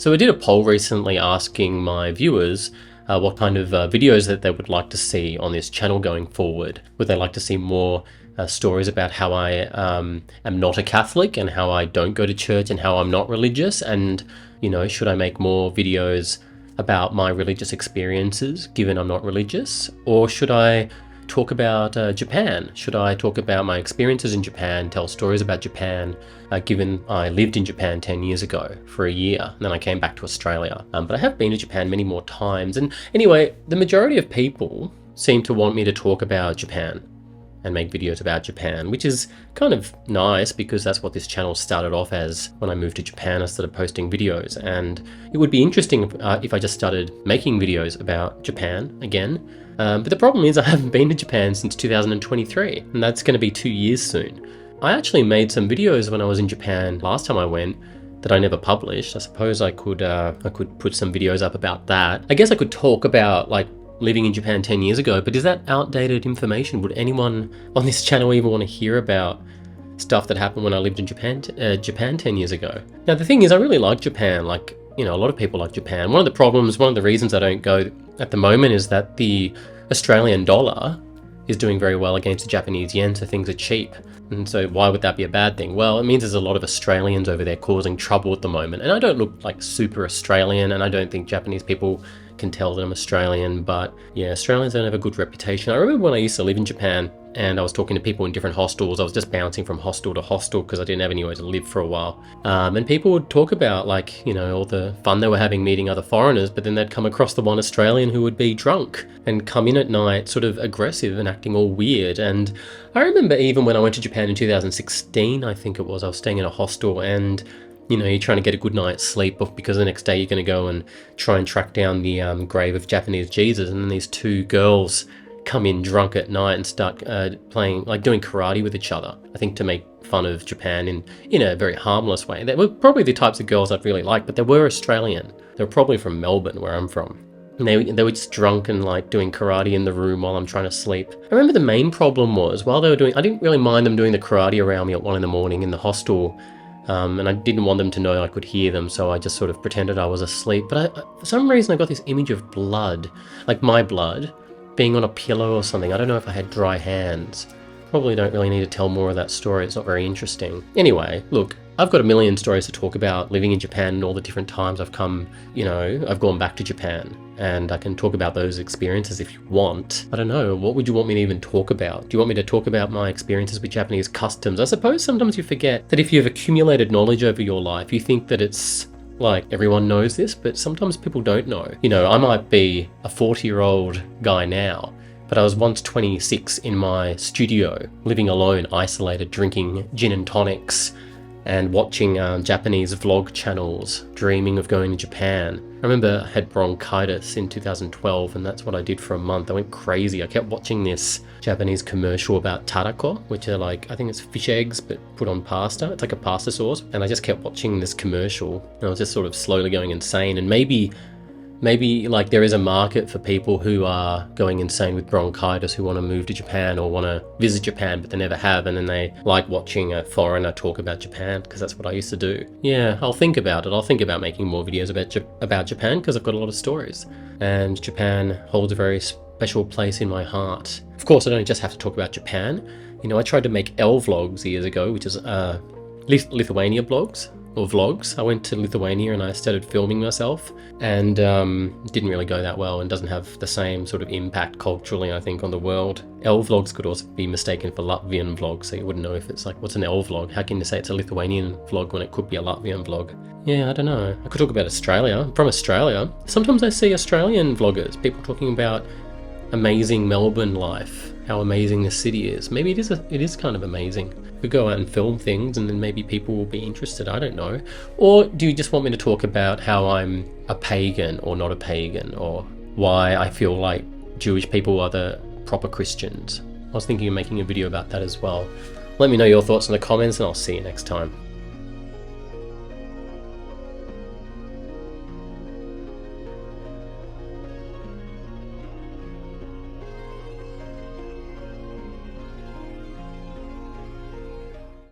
So I did a poll recently asking my viewers what kind of videos that they would like to see on this channel going forward. Would they like to see more stories about how I am not a Catholic and how I don't go to church and how I'm not religious? And, you know, should I make more videos about my religious experiences given I'm not religious? Or should I talk about Japan? Should I talk about my experiences in Japan, tell stories about Japan, given I lived in Japan 10 years ago for a year, and then I came back to Australia. But I have been to Japan many more times. And anyway, the majority of people seem to want me to talk about Japan and make videos about Japan, which is kind of nice because that's what this channel started off as. When I moved to Japan, I started posting videos, and it would be interesting if I just started making videos about Japan again. But the problem is I haven't been to Japan since 2023, and that's going to be 2 years soon. I actually made some videos when I was in Japan last time I went that I never published. I suppose I could put some videos up about that. I guess I could talk about like living in Japan 10 years ago, but is that outdated information? Would anyone on this channel even want to hear about stuff that happened when I lived in Japan 10 years ago? Now the thing is, I really like Japan. Like, you know, a lot of people like Japan. One of the reasons I don't go at the moment is that the Australian dollar is doing very well against the Japanese yen, so things are cheap. And so why would that be a bad thing? Well, it means there's a lot of Australians over there causing trouble at the moment. And I don't look like super Australian, and I don't think Japanese people can tell that I'm Australian, but yeah, Australians don't have a good reputation. I remember when I used to live in Japan and I was talking to people in different hostels. I was just bouncing from hostel to hostel because I didn't have anywhere to live for a while. And people would talk about, like, you know, all the fun they were having meeting other foreigners, but then they'd come across the one Australian who would be drunk and come in at night sort of aggressive and acting all weird. And I remember even when I went to Japan in 2016, I think it was, I was staying in a hostel, and you know, you're trying to get a good night's sleep because the next day you're going to go and try and track down the grave of Japanese Jesus, and then these two girls come in drunk at night and start playing, like doing karate with each other, I think to make fun of Japan in a very harmless way. They were probably the types of girls I'd really like, but they were Australian. They were probably from Melbourne, where I'm from. And they were just drunk and like doing karate in the room while I'm trying to sleep. I remember the main problem was while they were doing, I didn't really mind them doing the karate around me at 1 a.m. in the hostel. And I didn't want them to know I could hear them, so I just sort of pretended I was asleep. But for some reason I got this image of blood, like my blood, being on a pillow or something. I don't know if I had dry hands. Probably don't really need to tell more of that story, it's not very interesting. Anyway, look, I've got a million stories to talk about living in Japan and all the different times I've come, you know, I've gone back to Japan. And I can talk about those experiences if you want. I don't know, what would you want me to even talk about? Do you want me to talk about my experiences with Japanese customs? I suppose sometimes you forget that if you've accumulated knowledge over your life, you think that it's like everyone knows this, but sometimes people don't know. You know, I might be a 40-year-old guy now, but I was once 26 in my studio, living alone, isolated, drinking gin and tonics, and watching Japanese vlog channels, dreaming of going to Japan. I remember I had bronchitis in 2012, and that's what I did for a month. I went crazy. I kept watching this Japanese commercial about tarako, which are like, I think it's fish eggs, but put on pasta. It's like a pasta sauce. And I just kept watching this commercial, and I was just sort of slowly going insane. And maybe like there is a market for people who are going insane with bronchitis, who want to move to Japan or want to visit Japan, but they never have, and then they like watching a foreigner talk about Japan, because that's what I used to do. Yeah, I'll think about it. I'll think about making more videos about Japan, because I've got a lot of stories, and Japan holds a very special place in my heart. Of course, I don't just have to talk about Japan. You know, I tried to make L vlogs years ago, which is Lithuania blogs. Or vlogs. I went to Lithuania and I started filming myself, and didn't really go that well and doesn't have the same sort of impact culturally, I think, on the world. L vlogs could also be mistaken for Latvian vlogs, so you wouldn't know if it's like, what's an L vlog? How can you say it's a Lithuanian vlog when it could be a Latvian vlog? Yeah, I don't know. I could talk about Australia. I'm from Australia. Sometimes I see Australian vloggers, people talking about amazing Melbourne life, how amazing the city is. Maybe it is kind of amazing. We go out and film things and then maybe people will be interested, I don't know. Or do you just want me to talk about how I'm a pagan or not a pagan, or why I feel like Jewish people are the proper Christians? I was thinking of making a video about that as well. Let me know your thoughts in the comments, and I'll see you next time.